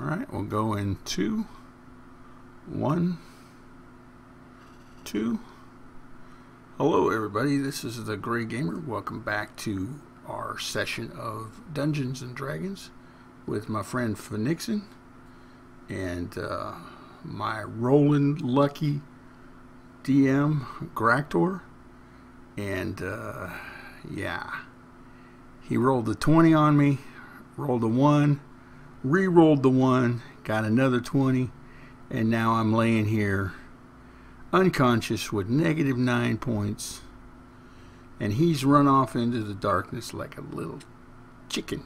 Alright, we'll go in 2, 1, 2. Hello everybody, this is the Gray Gamer. Welcome back to our session of Dungeons and Dragons with my friend Phinexin and my rolling lucky DM Gractor. And yeah, he rolled a 20 on me, rolled a 1, re-rolled the 1, got another 20, and now I'm laying here unconscious with -9 points, and he's run off into the darkness like a little chicken.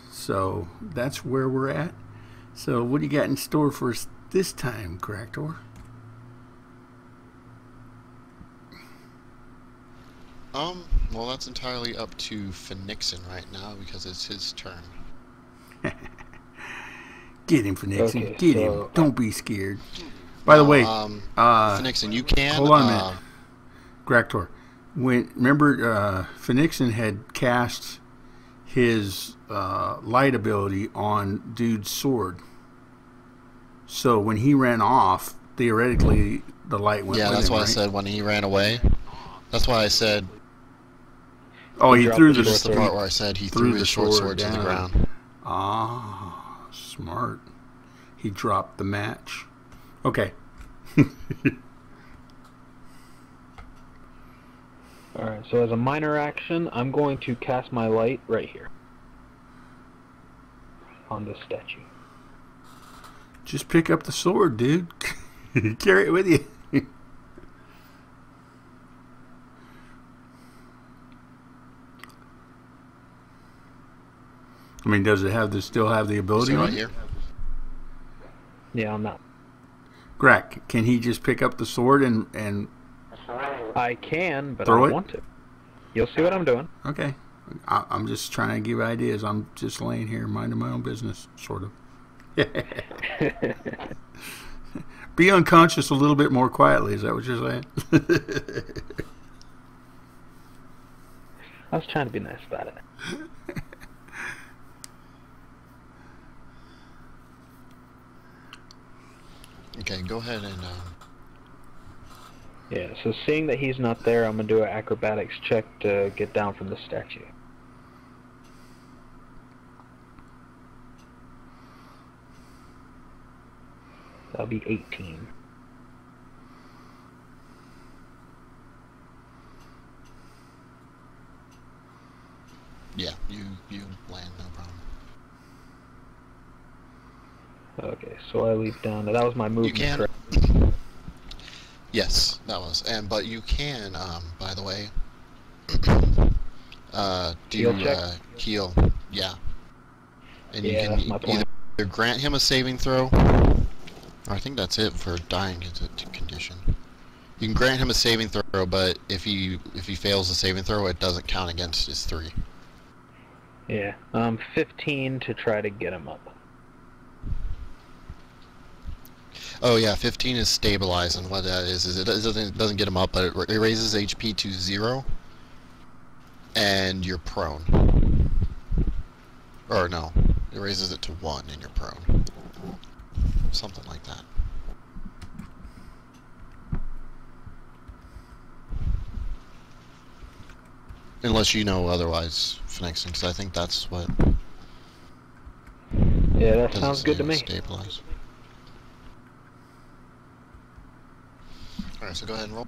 So that's where we're at. So what do you got in store for us this time, Gractor? Well, that's entirely up to Phinexin right now because it's his turn. Get him, Phinexin. Okay, Get him. Don't be scared. By the way, Phinexin, you can. Hold on a minute. Gractor. Remember, Phinexin had cast his light ability on dude's sword. So when he ran off, theoretically, the light went with him, that's why right? I said when he ran away. That's why I said. Oh, he threw the That's the part where I said he threw his short sword to the ground. Ah, smart. He dropped the match. Okay. Alright, so as a minor action, I'm going to cast my light right here. On this statue. Just pick up the sword, dude. Carry it with you. I mean, does it still have the ability right on it? here? Yeah, I'm not. Grack, can he just pick up the sword and I can, but I throw don't it? want to. You'll see what I'm doing. Okay. I'm just trying to give ideas. I'm just laying here minding my own business, sort of. Be unconscious a little bit more quietly. Is that what you're saying? I was trying to be nice about it. Okay, go ahead and. Yeah, so seeing that he's not there, I'm going to do an acrobatics check to get down from the statue. That'll be 18. Yeah, you land, no problem. Okay, so I leap down. That was my movement. You can. Correct? Yes, that was. But you can, by the way, do Heal check? heal. Yeah. And Yeah, you that's can my point. either grant him a saving throw, or I think that's it for dying condition. You can grant him a saving throw, but if he fails the saving throw, it doesn't count against his 3. Yeah, 15 to try to get him up. Oh yeah, 15 is stabilized, and what that is it doesn't get him up, but it raises HP to 0, and you're prone. Or no, it raises it to 1 and you're prone. Something like that. Unless you know otherwise, Phinexin, because I think that's what. Yeah, that sounds good to me. Stabilize. Alright, so go ahead and roll.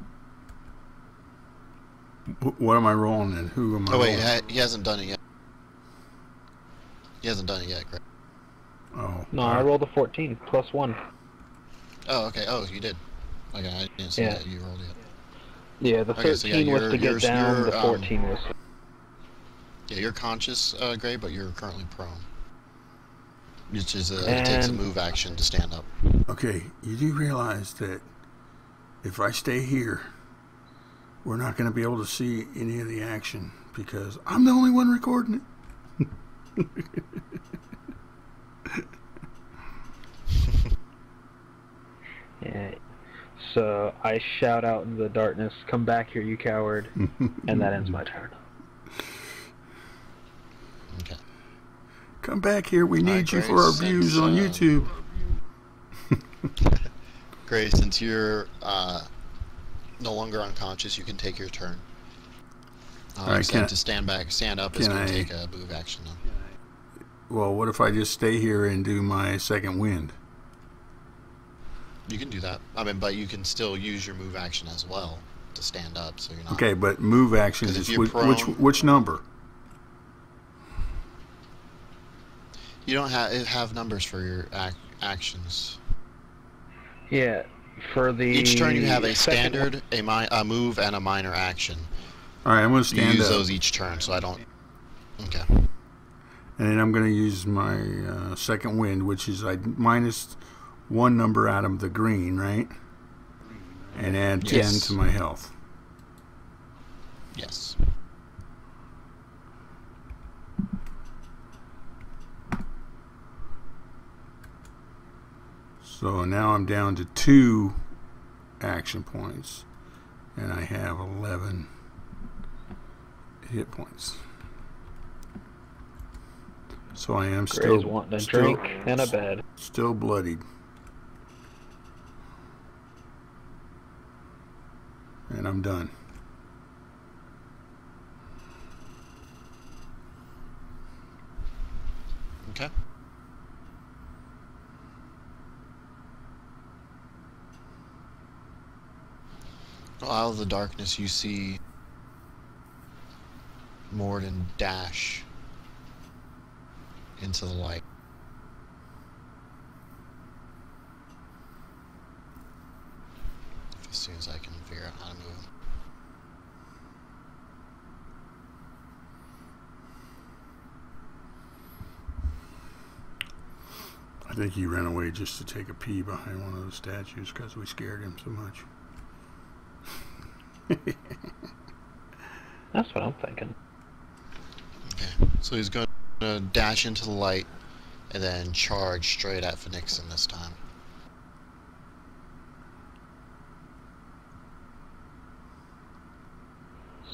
What am I rolling and who am I rolling? Oh wait, he hasn't done it yet. He hasn't done it yet, correct? Oh. No, I rolled a 14, plus 1. Oh, okay. Oh, you did. Okay, I didn't see that you rolled it. Yeah, the 13 so yeah, was to get down, the 14 was... Yeah, you're conscious, Gray, but you're currently prone. Which is it takes a move action to stand up. Okay, you do realize that if I stay here, we're not going to be able to see any of the action because I'm the only one recording it. Yeah. So I shout out into the darkness, "Come back here, you coward!" And that ends my turn. Okay. Come back here. We need you Grace, for our views on YouTube. Grace, since you're no longer unconscious, you can take your turn. Alright, Except to stand up is going to take a move action, though. Well, what if I just stay here and do my second wind? You can do that. I mean, but you can still use your move action as well to stand up, so you're not... Okay, but move action is which number? You don't have numbers for your actions. Yeah, for the... Each turn you have a standard, a move, and a minor action. Alright, I'm going to stand up. You use those each turn, so I don't... Okay. And then I'm going to use my second wind, which is I minus one number out of the green, right? And add 10 to my health. Yes. So now I'm down to 2 action points. And I have 11 hit points. So I am still wanting a drink and a bed. Still bloodied. And I'm done. Okay. Well, out of the darkness, you see Morden dash into the light. As soon as I can figure out how to move. I think he ran away just to take a pee behind one of those statues because we scared him so much. That's what I'm thinking. Okay, so he's going to dash into the light and then charge straight at Phinexin this time.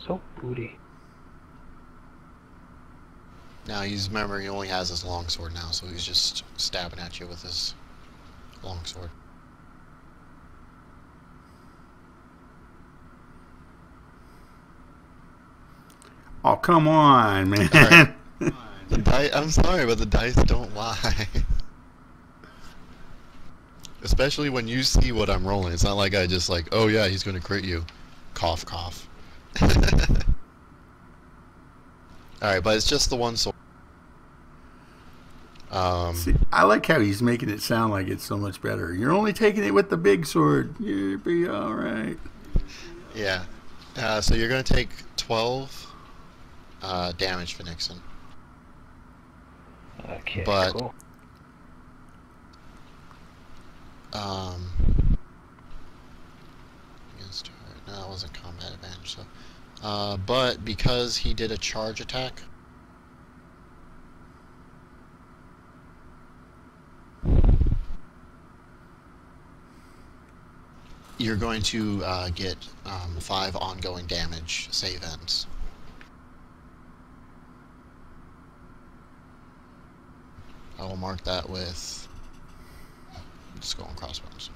So booty. Now remember, he only has his longsword now, so he's just stabbing at you with his longsword. Oh, come on, man. Right. I'm sorry, but the dice don't lie. Especially when you see what I'm rolling. It's not like I just like, oh yeah, he's going to crit you. Cough, cough. Alright, but it's just the one sword. See, I like how he's making it sound like it's so much better. You're only taking it with the big sword. You'll be alright. Yeah. So you're going to take 12 damage, Phinexin. Okay, but, cool. Against her. No, that wasn't combat advantage, so. But because he did a charge attack, you're going to get 5 ongoing damage save ends. I will mark that with skull and crossbones.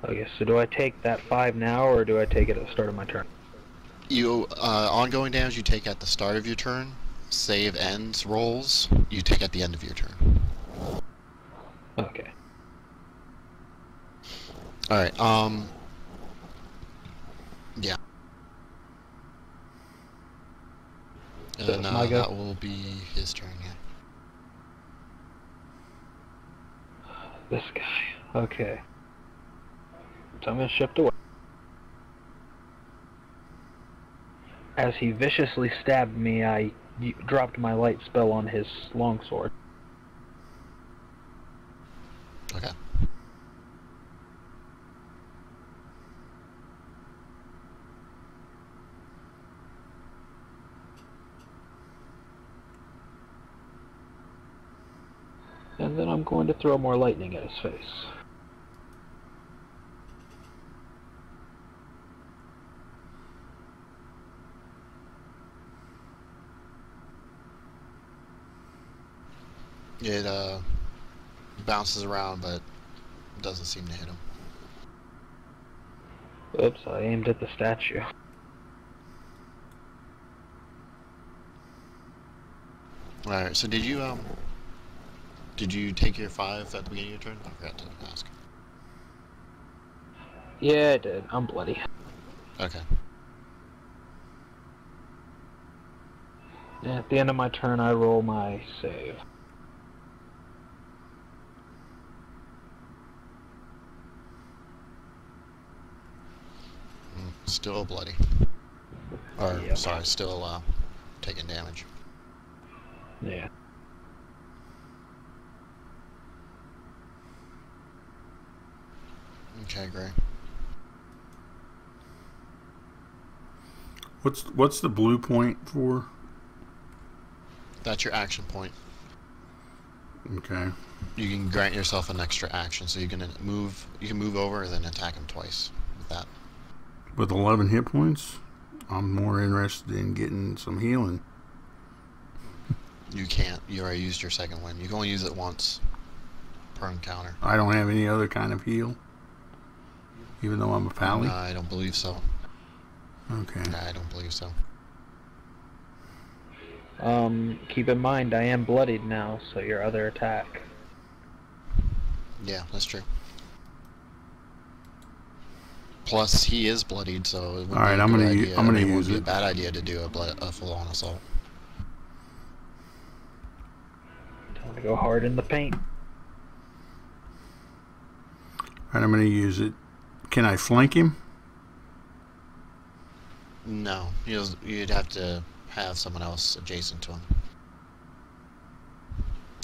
Okay, so do I take that 5 now, or do I take it at the start of my turn? You ongoing damage you take at the start of your turn. Save ends rolls you take at the end of your turn. Okay. Alright, yeah. And So then it's my go? that will be his turn, yeah. This guy. Okay. So I'm going to shift away. As he viciously stabbed me, I dropped my light spell on his longsword. Okay. And then I'm going to throw more lightning at his face. It bounces around, but doesn't seem to hit him. Oops, I aimed at the statue. Alright, so did you take your 5 at the beginning of your turn? I forgot to ask. Yeah, I did. I'm bloody. Okay. At the end of my turn, I roll my save. Still bloody. Or, Yep. sorry, still taking damage. Yeah. Okay, Gray. What's the blue point for? That's your action point. Okay. You can grant yourself an extra action, so you can move over and then attack him twice with that. With 11 hit points, I'm more interested in getting some healing. You can't. You already used your second one. You can only use it once per encounter. I don't have any other kind of heal, even though I'm a pally? No, I don't believe so. Okay. I don't believe so. Keep in mind, I am bloodied now, so your other attack. Yeah, that's true. Plus, he is bloodied, so it wouldn't All right, be a I'm good gonna idea. I'm gonna It use would be it. a bad idea to do a full-on assault. Time to go hard in the paint. All right, I'm gonna use it. Can I flank him? No, you'd have to have someone else adjacent to him.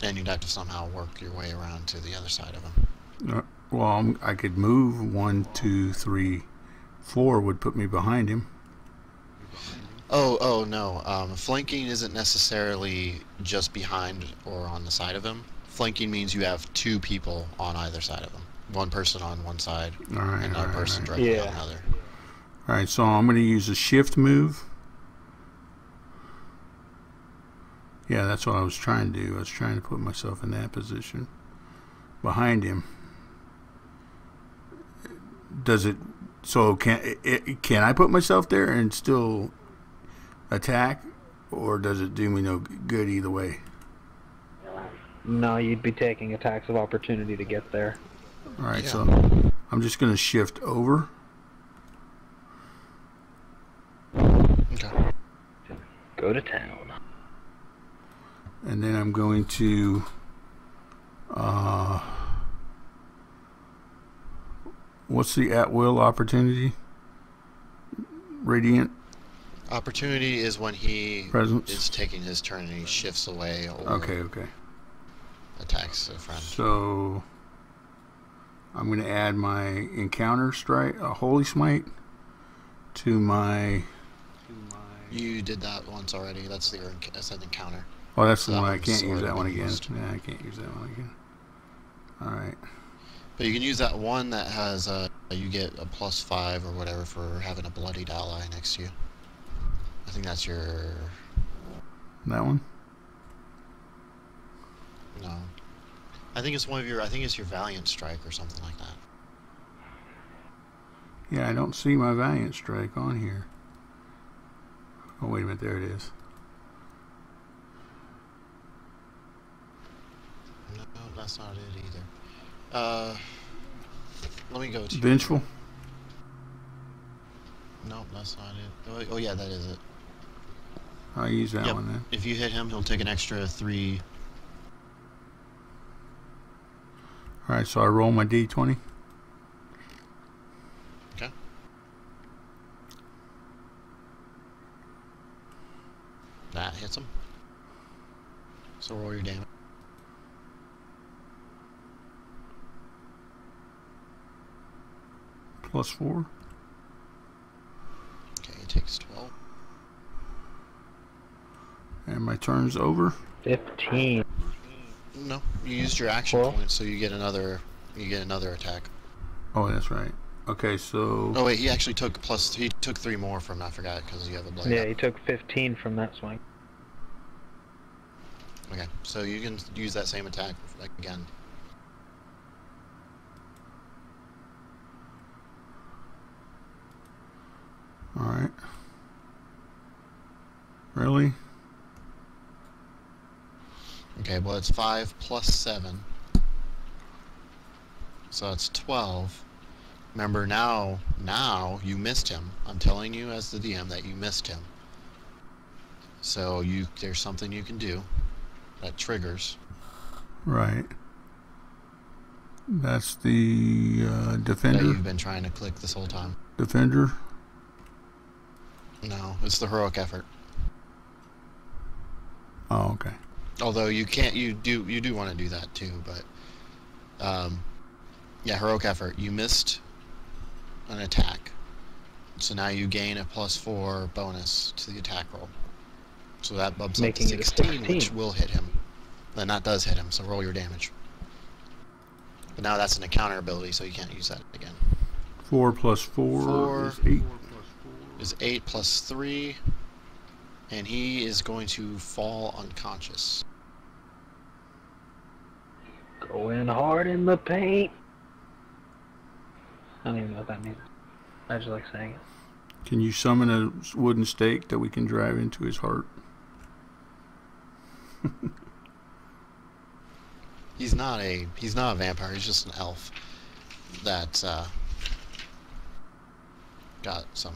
And you'd have to somehow work your way around to the other side of him. Well, I could move 1, 2, 3, 4 would put me behind him. Oh no. Flanking isn't necessarily just behind or on the side of him. Flanking means you have 2 people on either side of him. One person on one side, All right, and another person right. directly Yeah. on the other. All right, so I'm gonna use a shift move. Yeah, that's what I was trying to do. I was trying to put myself in that position behind him. Does it? So can I put myself there and still attack, or does it do me no good either way? No, you'd be taking attacks of opportunity to get there. All right, Yeah. so I'm just gonna shift over. Okay. Go to town. And then I'm going to what's the at-will opportunity? Radiant Opportunity is when he presence? is taking his turn and he shifts away or Okay. attacks a friend. So I'm going to add my encounter strike, a holy smite, to my... You did that once already. That's an encounter. Oh, that's So the that one. I one's can't use already that one been again. used. Yeah, I can't use that one again. All right. But you can use that one that has you get a +5 or whatever for having a bloodied ally next to you. I think that's your... That one? No. I think it's your Valiant Strike or something like that. Yeah, I don't see my Valiant Strike on here. Oh, wait a minute. There it is. No, that's not it either. Let me go to... Vengeful? No, that's not it. Oh yeah, that is it. I'll use that Yep. one then. If you hit him, he'll take an extra 3. All right, so I roll my d20. Okay. That hits him. So roll your damage. +4. Okay, he takes 12. And my turn's over. 15. No, you used your action Well. point, so you get another attack. Oh, that's right. Okay, so... Oh wait, he actually took 3 more from, I forgot, because you have a blade. Yeah, he took 15 from that swing. Okay, so you can use that same attack again. Alright. Really? Okay, well it's 5 plus 7. So it's 12. Remember, now you missed him. I'm telling you as the DM that you missed him. So there's something you can do that triggers. Right. That's the defender. That you've been trying to click this whole time. Defender. No, it's the heroic effort. Oh, okay. Although you do want to do that too, but yeah, heroic effort. You missed an attack, so now you gain a +4 bonus to the attack roll. So that bumps up to 16, which will hit him. Then that does hit him. So roll your damage. But now that's an encounter ability, so you can't use that again. 4 plus 4 is 8. Is 8 plus 3, and he is going to fall unconscious. Going hard in the paint. I don't even know what that means. I just like saying it. Can you summon a wooden stake that we can drive into his heart? He's not a vampire. He's just an elf that got some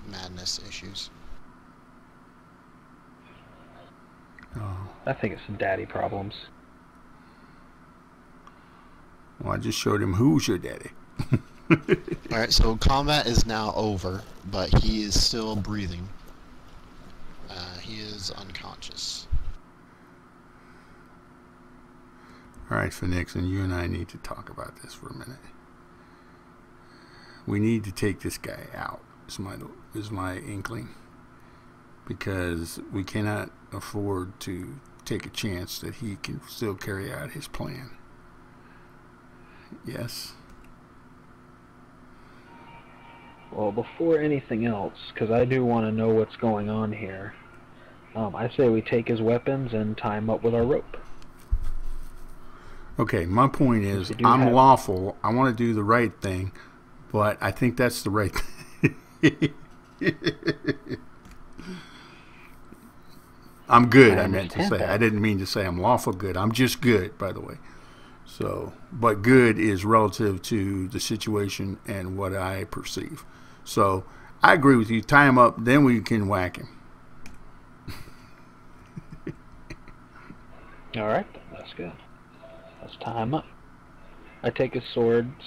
madness issues. Oh. I think it's some daddy problems. Well, I just showed him who's your daddy. Alright, so combat is now over, but he is still breathing. He is unconscious. Alright, Phinexin, you and I need to talk about this for a minute. We need to take this guy out, is my inkling. Because we cannot afford to take a chance that he can still carry out his plan. Yes? Well, before anything else, because I do want to know what's going on here, I say we take his weapons and tie him up with our rope. Okay, my point is, I'm lawful. I want to do the right thing, but I think that's the right thing. I'm good, I meant to say. That. I didn't mean to say I'm lawful good. I'm just good, by the way. So, but good is relative to the situation and what I perceive. So, I agree with you. Tie him up, then we can whack him. All right, that's good. Let's tie him up. I take his swords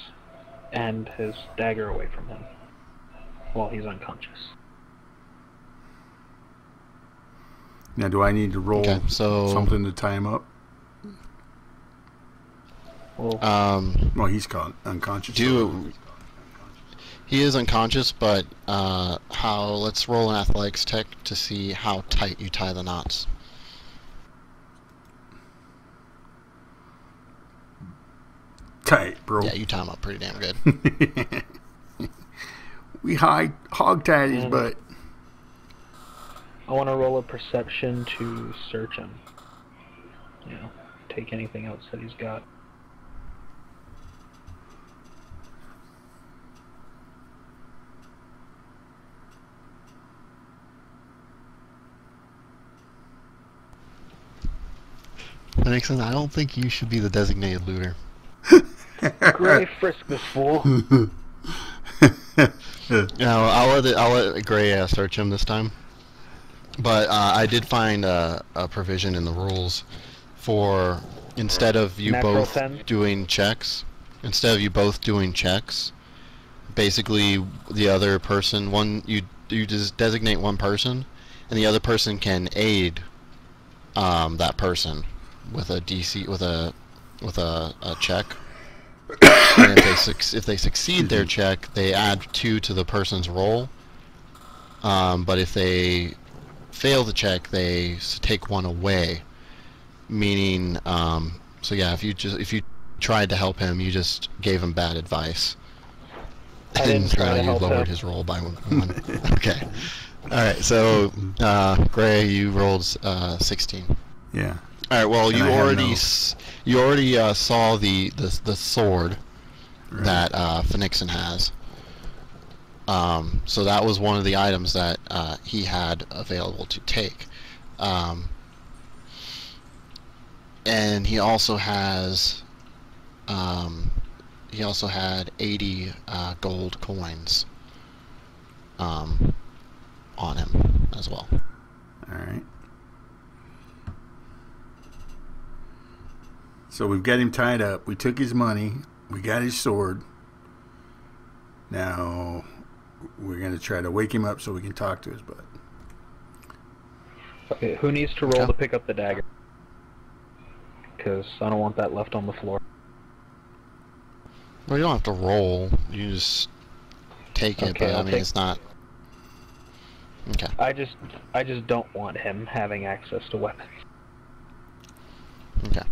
and his dagger away from him while he's unconscious. Now, do I need to roll something to tie him up? Well, he's unconscious. He is unconscious, but let's roll an athletics check to see how tight you tie the knots. Tight, bro. Yeah, you tie him up pretty damn good. We hog-tied his butt. I want to roll a perception to search him. You know, take anything else that he's got. Phinexin, I don't think you should be the designated looter. Gray, frisk this fool. No, I'll let Gray search him this time. But I did find a provision in the rules for instead of you both doing checks, basically the other person you just designate one person, and the other person can aid that person with a DC with a check. And if they succeed their check, they add 2 to the person's roll. But if they fail the check, they take 1 away. Meaning, so yeah, if you tried to help him, you just gave him bad advice. And you lowered his roll by 1. Okay. All right. So Gray, you rolled 16. Yeah. All right. Well, And you I have already no- you already saw the sword Right. that Phinexin has. So that was one of the items that he had available to take. And he also has he also had 80 gold coins on him as well. All right. So we've got him tied up. We took his money. We got his sword. Now we're going to try to wake him up so we can talk to his butt. Okay, who needs to roll Okay. to pick up the dagger? Because I don't want that left on the floor. Well, you don't have to roll. You just take it, Okay, but I I'll mean, take- it's not. Okay. I just don't want him having access to weapons. Okay.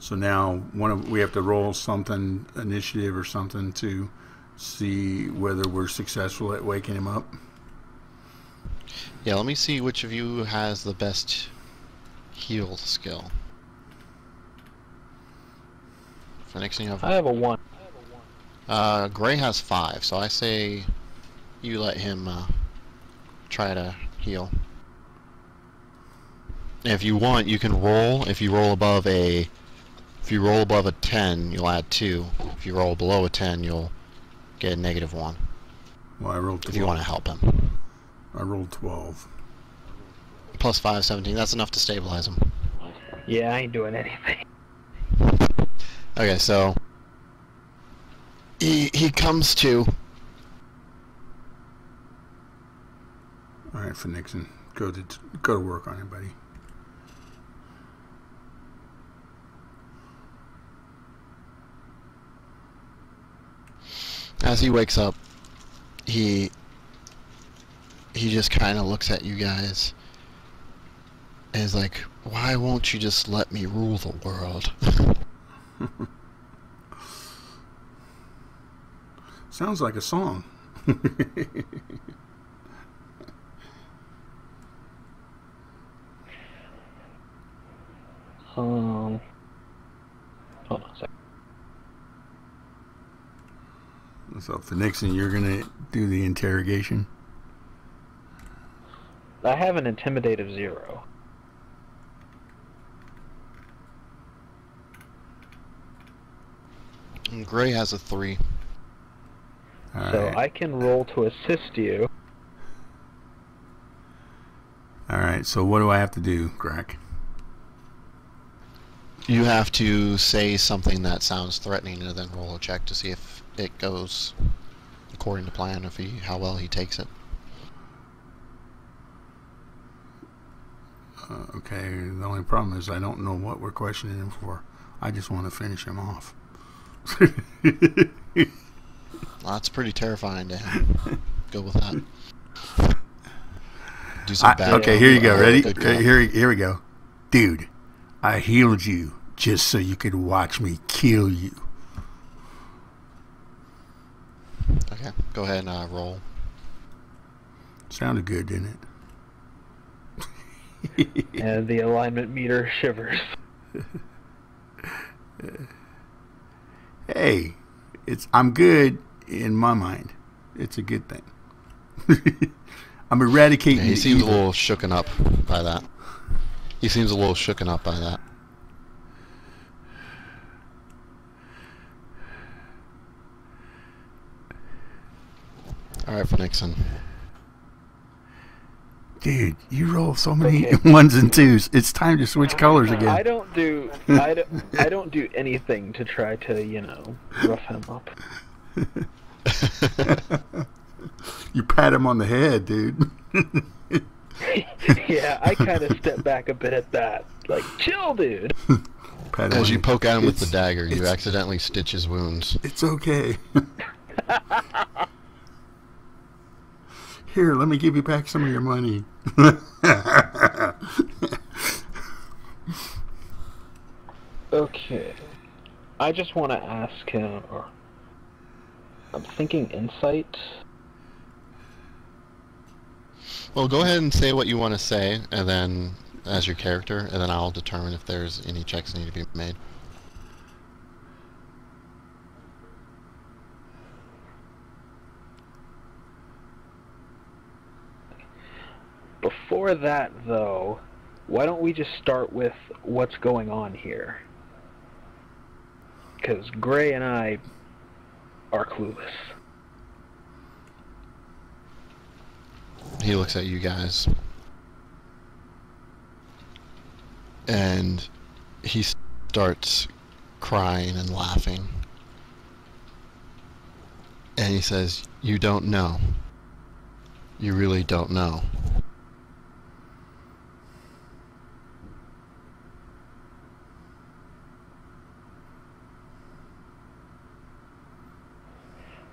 So now we have to roll something, initiative or something, to see whether we're successful at waking him up. Yeah, let me see which of you has the best heal skill. Phinexin, you have. I have a 1. Gray has 5, so I say you let him try to heal. If you want, you can roll. If you roll above a 10, you'll add 2. If you roll below a 10, you'll get a -1. Well, I rolled 12. If you want to help him. I rolled 12. Plus 5, 17. That's enough to stabilize him. Yeah, I ain't doing anything. Okay, so he comes to. All right, Phinexin, go to work on him, buddy. As he wakes up, he just kind of looks at you guys and is like, "Why won't you just let me rule the world?" Sounds like a song. Hold on a second. So, Phinexin, you're going to do the interrogation. I have an intimidate of 0. And Gray has a 3. All So right. I can roll to assist you. All right, so what do I have to do, Greg? You have to say something that sounds threatening and then roll a check to see if it goes according to plan, how well he takes it. Okay, the only problem is I don't know what we're questioning him for. I just want to finish him off. Well, that's pretty terrifying to him. Go with that. Do some bad. Okay, here you go. Ready? Good call. Here we go. Dude, I healed you just so you could watch me kill you. Okay, go ahead and roll. Sounded good, didn't it? And the alignment meter shivers. Hey, I'm good in my mind. It's a good thing. I'm eradicating. Yeah, he the seems evil. a little shooken up by that. All right, Phinexin. Dude, you roll so many Okay. ones and twos. It's time to switch colors again. I don't do anything to try to, rough him up. You pat him on the head, dude. Yeah, I kind of step back a bit at that. Like, chill, dude. Pat him As on you the- poke at him with the It's- dagger, you it's- accidentally stitch his wounds. It's okay. Here, let me give you back some of your money. Okay. I just want to ask him, or I'm thinking insight. Well, go ahead and say what you want to say, and then as your character, and then I'll determine if there's any checks that need to be made. Before that, though, why don't we just start with what's going on here? Because Gray and I are clueless. He looks at you guys, and he starts crying and laughing. And he says, "You don't know. You really don't know."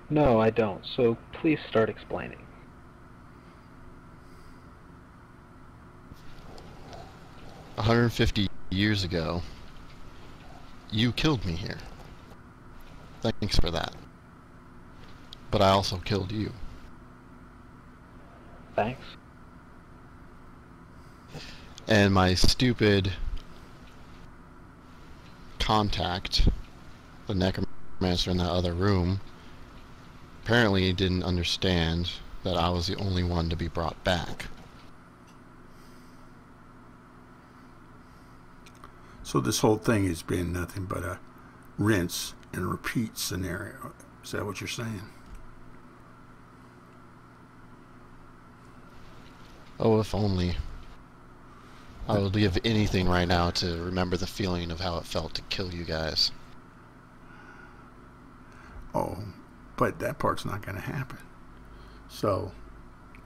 No, I don't, so please start explaining. "150 years ago, you killed me here. Thanks for that. But I also killed you. Thanks. And my stupid contact, the necromancer in that other room, apparently didn't understand that I was the only one to be brought back. So this whole thing has been nothing but a rinse and repeat scenario. Is that what you're saying? Oh, if only. I would give anything right now to remember the feeling of how it felt to kill you guys. Oh, but that part's not going to happen. So,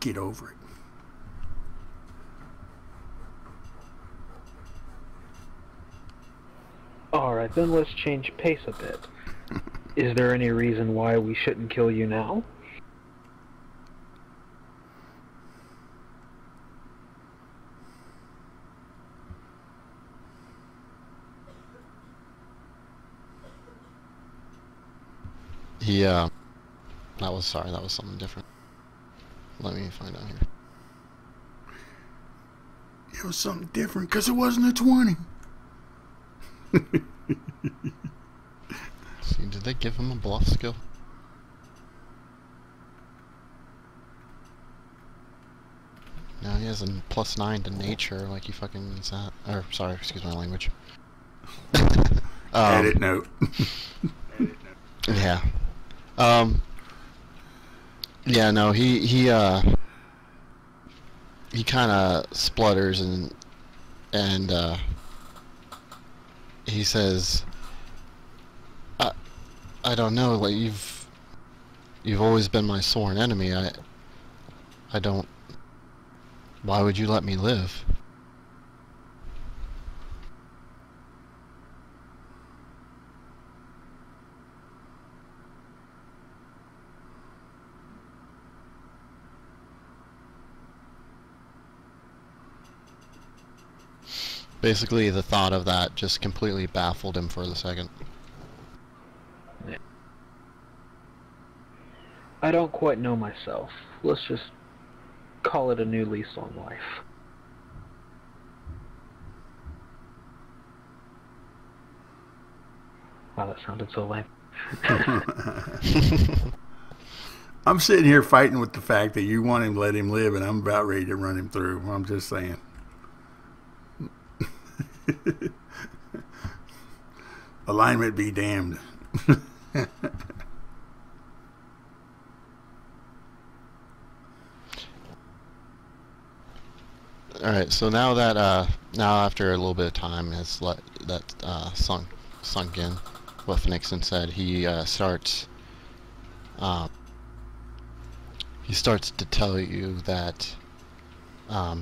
get over it. Alright, then let's change pace a bit. Is there any reason why we shouldn't kill you now? That was something different. Let me find out here. It was something different because it wasn't a 20. See, did they give him a bluff skill? No, he has a +9 to nature, like he fucking is that. Or, sorry, excuse my language. Edit note. Yeah. Yeah, no, he kind of splutters and he says, I don't know, like you've always been my sworn enemy. I don't. Why would you let me live? Basically, the thought of that just completely baffled him for the second. Yeah. I don't quite know myself. Let's just call it a new lease on life. Wow, that sounded so lame. I'm sitting here fighting with the fact that you want him to let him live, and I'm about ready to run him through. I'm just saying. Alignment be damned. Alright, so now that, now after a little bit of time has sunk in, what Phinexin said, he starts to tell you that,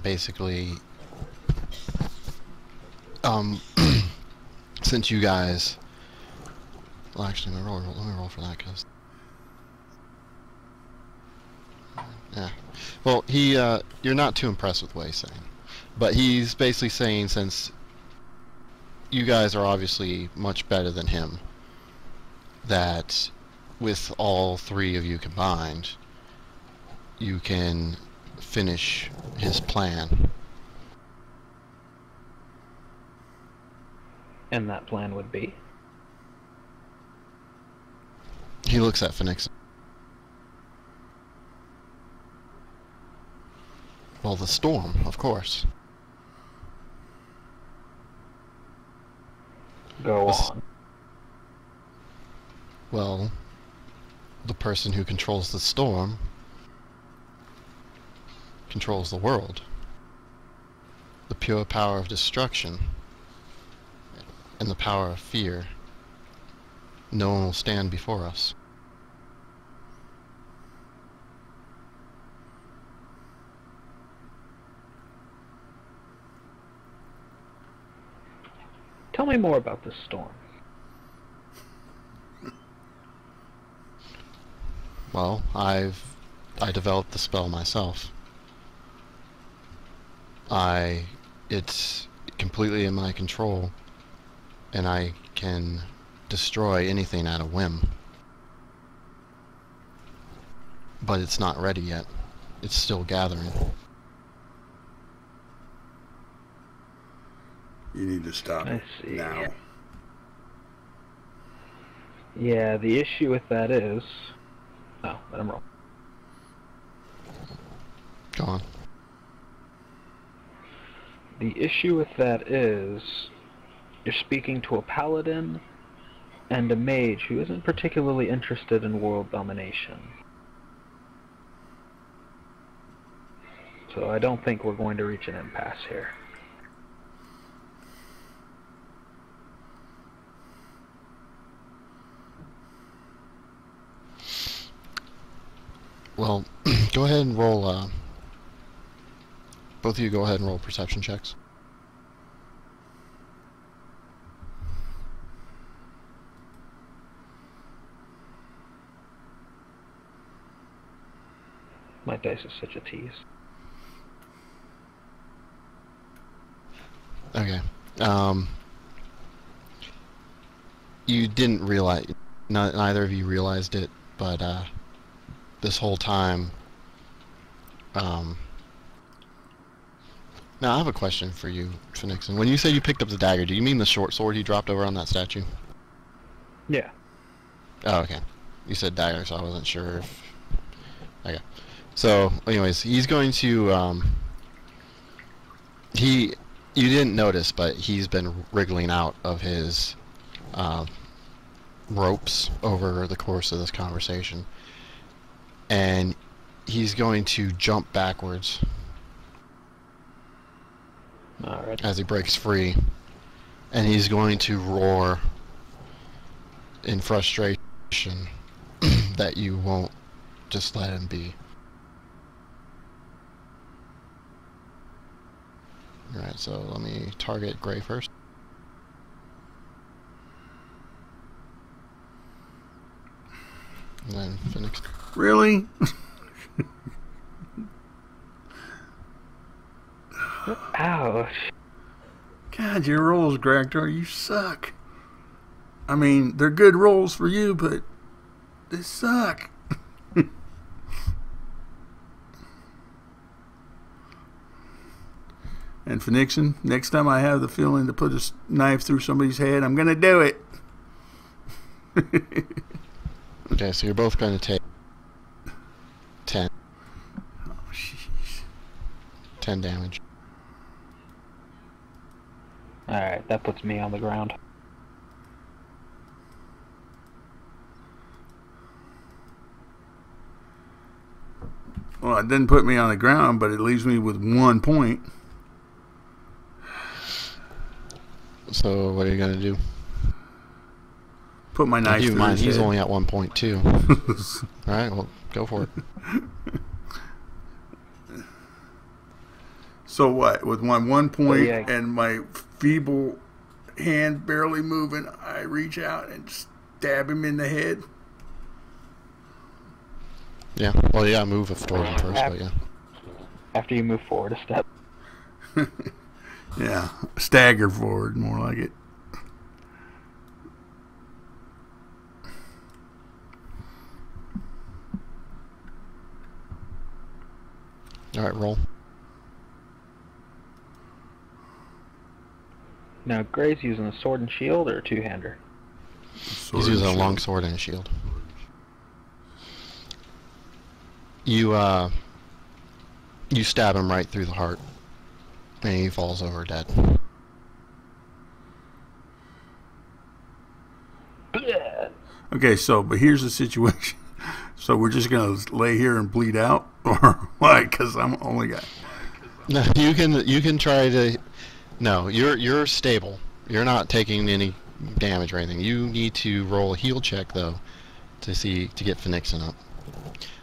basically, since you guys, well, actually, let me roll for that, cause, yeah, well, you're not too impressed with what he's saying, but he's basically saying, since you guys are obviously much better than him, that with all three of you combined, you can finish his plan. And that plan would be? He looks at Phinexin. Well, the storm, of course. Go on. Well, the person who controls the storm controls the world. The pure power of destruction and the power of fear. No one will stand before us. Tell me more about this storm. Well, I developed the spell myself. It's completely in my control, and I can destroy anything at a whim. But it's not ready yet. It's still gathering. You need to stop I it see. now. Yeah, the issue with that is... Oh, let him roll. Go on. The issue with that is you're speaking to a paladin and a mage who isn't particularly interested in world domination. So I don't think we're going to reach an impasse here. Well, go ahead and roll, both of you go ahead and roll perception checks. My dice is such a tease. Okay. You didn't realize, neither of you realized it, but this whole time, now I have a question for you, Phinexin. When you say you picked up the dagger, do you mean the short sword he dropped over on that statue? Yeah. Oh, okay. You said dagger, so I wasn't sure if... Okay. So, anyways, he's going to, you didn't notice, but he's been wriggling out of his, ropes over the course of this conversation. And he's going to jump backwards Alright. as he breaks free. And he's going to roar in frustration that you won't just let him be. Alright, so let me target Gray first. And then Phoenix. Really? Ouch. God, your rolls, Gractor, you suck. I mean, they're good rolls for you, but they suck. And Phinexin, next time I have the feeling to put a knife through somebody's head, I'm going to do it. Okay, so you're both going to take 10. Oh, jeez. 10 damage. Alright, that puts me on the ground. Well, it didn't put me on the ground, but it leaves me with 1 point. So what are you going to do? Put my knife Keep in through mind, his he's head. only at 1.2. Alright, well, go for it. So what? With my 1 point yeah. and my feeble hand barely moving, I reach out and stab him in the head. Yeah, well, yeah, move towards him first, but yeah. After you move forward a step. Yeah, stagger forward, more like it. Alright, roll. Now, Gray's using a sword and shield or a two-hander? He's using a long sword and a shield. You stab him right through the heart, and he falls over dead. Okay, so, but here's the situation. So we're just going to lay here and bleed out? Or why? Because I'm the only guy. No, you can try to... No, you're stable. You're not taking any damage or anything. You need to roll a heal check, though, to get Phinexin up.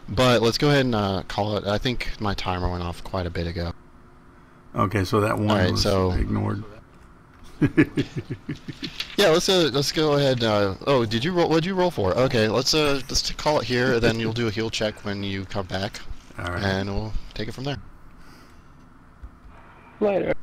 But let's go ahead and call it. I think my timer went off quite a bit ago. Okay, so that one was ignored. Yeah, let's go ahead. Oh, did you roll? What'd you roll for? Okay, let's call it here. Then you'll do a heal check when you come back, All right. and we'll take it from there. Later.